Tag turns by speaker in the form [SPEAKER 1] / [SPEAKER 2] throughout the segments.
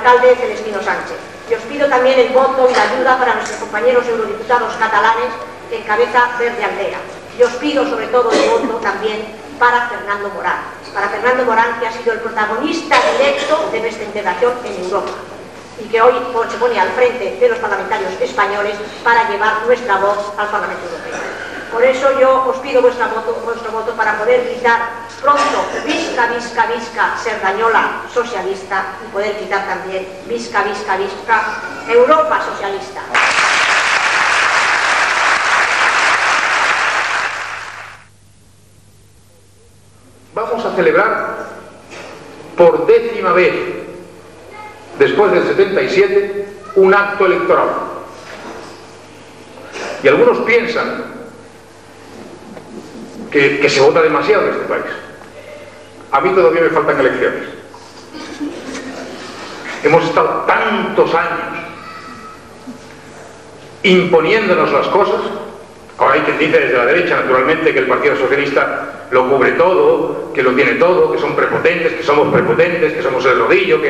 [SPEAKER 1] alcalde Celestino Sánchez. Y os pido también el voto y la ayuda para nuestros compañeros eurodiputados catalanes que encabeza Verde Aldea. Y os pido sobre todo el voto también para Fernando Morán, que ha sido el protagonista directo de nuestra integración en Europa y que hoy se pone al frente de los parlamentarios españoles para llevar nuestra voz al Parlamento Europeo. Por eso yo os pido vuestro voto para poder gritar pronto Visca, Visca, Visca, Cerdañola socialista, y poder gritar también Visca, Visca, Visca, Europa socialista.
[SPEAKER 2] Vamos a celebrar por 10ª vez, después del 77, un acto electoral. Y algunos piensan que se vota demasiado en este país. A mí todavía me faltan elecciones. Hemos estado tantos años imponiéndonos las cosas. Ahora hay quien dice desde la derecha, naturalmente, que el Partido Socialista lo cubre todo, que lo tiene todo, que son prepotentes, que somos prepotentes, que somos el rodillo,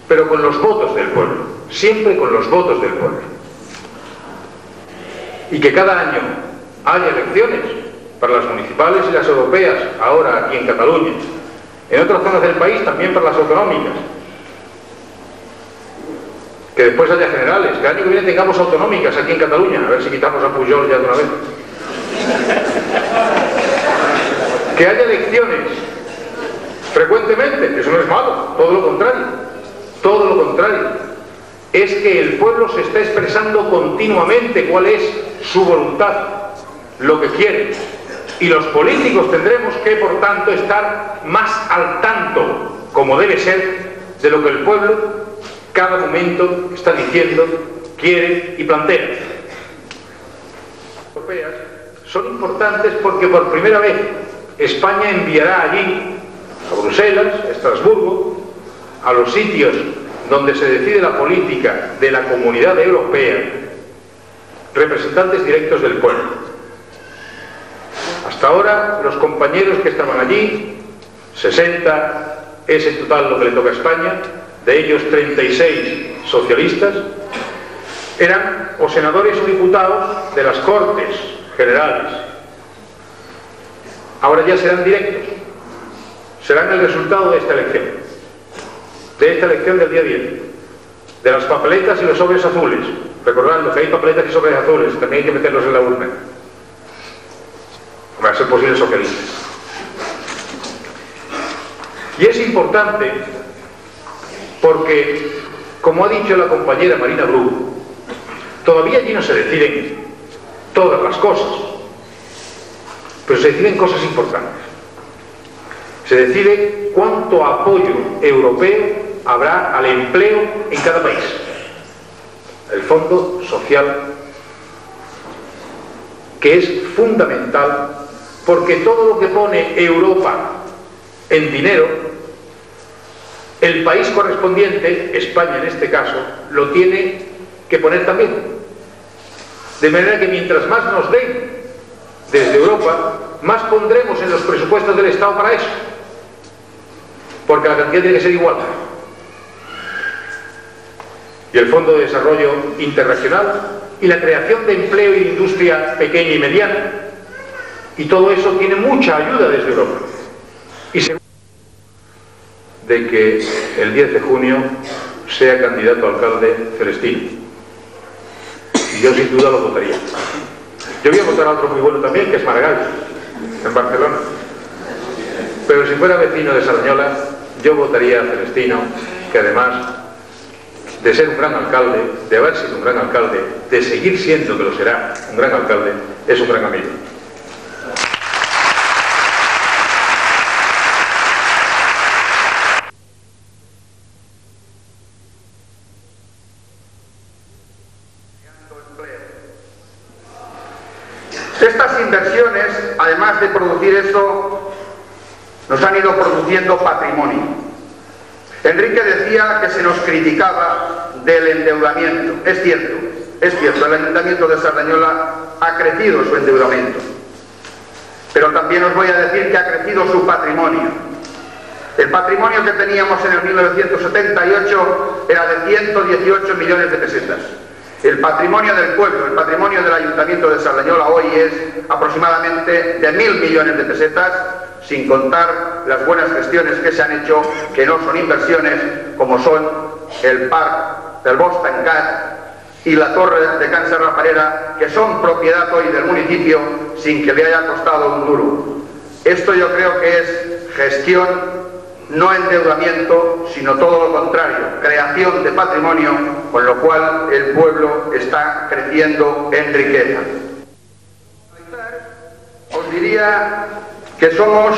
[SPEAKER 2] pero con los votos del pueblo, siempre con los votos del pueblo. Y que cada año haya elecciones para las municipales y las europeas, ahora aquí en Cataluña, en otras zonas del país también para las autonómicas, que después haya generales, que el año que viene tengamos autonómicas aquí en Cataluña, a ver si quitamos a Pujol ya de una vez. Que haya elecciones frecuentemente, eso no es malo, todo lo contrario, todo lo contrario. Es que el pueblo se está expresando continuamente cuál es su voluntad, lo que quiere. Y los políticos tendremos que, por tanto, estar más al tanto, como debe ser, de lo que el pueblo cada momento está diciendo, quiere y plantea. Las europeas son importantes porque por primera vez España enviará allí, a Bruselas, a Estrasburgo, a los sitios donde se decide la política de la Comunidad Europea, representantes directos del pueblo. Hasta ahora, los compañeros que estaban allí, 60, es en total lo que le toca a España, de ellos 36 socialistas, eran o senadores o diputados de las Cortes Generales. Ahora ya serán directos, serán el resultado de esta elección del día 10, de las papeletas y los sobres azules. Recordando que hay papeletas y sobres azules, también hay que meterlos en la urna. Va a ser posible socialistas. Y es importante porque, como ha dicho la compañera Marina Bru, todavía allí no se deciden todas las cosas, pero se deciden cosas importantes. Se decide cuánto apoyo europeo habrá al empleo en cada país. El Fondo Social, que es fundamental porque todo lo que pone Europa en dinero, el país correspondiente, España en este caso, lo tiene que poner también. De manera que mientras más nos den desde Europa, más pondremos en los presupuestos del Estado para eso. Porque la cantidad tiene que ser igual. Y el Fondo de Desarrollo Interregional y la creación de empleo y de industria pequeña y mediana, y todo eso tiene mucha ayuda desde Europa. Y seguro de que el 10 de junio sea candidato a alcalde Celestino. Y yo sin duda lo votaría. Yo voy a votar a otro muy bueno también, que es Maragall, en Barcelona. Pero si fuera vecino de Cerdañola, yo votaría a Celestino, que además de ser un gran alcalde, de haber sido un gran alcalde, de seguir siendo, que lo será, un gran alcalde, es un gran amigo.
[SPEAKER 3] Estas inversiones, además de producir eso, nos han ido produciendo patrimonio. Enrique decía que se nos criticaba del endeudamiento. Es cierto, el Ayuntamiento de Cerdañola ha crecido su endeudamiento. Pero también os voy a decir que ha crecido su patrimonio. El patrimonio que teníamos en el 1978 era de 118 millones de pesetas. El patrimonio del pueblo, el patrimonio del Ayuntamiento de Sardañola hoy es aproximadamente de 1.000 millones de pesetas, sin contar las buenas gestiones que se han hecho, que no son inversiones, como son el parc del Bosc Tancat y la torre de Can Serra Parera, que son propiedad hoy del municipio sin que le haya costado un duro. Esto yo creo que es gestión, no endeudamiento, sino todo lo contrario, creación de patrimonio, con lo cual el pueblo está creciendo en riqueza. Os diría que somos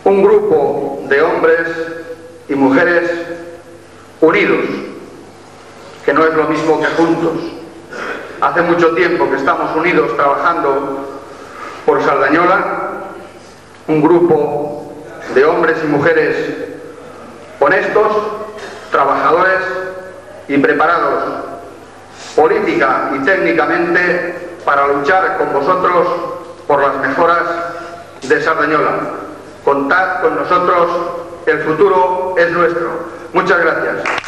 [SPEAKER 3] un grupo de hombres y mujeres unidos, que no es lo mismo que juntos. Hace mucho tiempo que estamos unidos trabajando por Sardañola, un grupo de hombres y mujeres honestos, trabajadores y preparados política y técnicamente para luchar con vosotros por las mejoras de Sardañola. Contad con nosotros, el futuro es nuestro. Muchas gracias.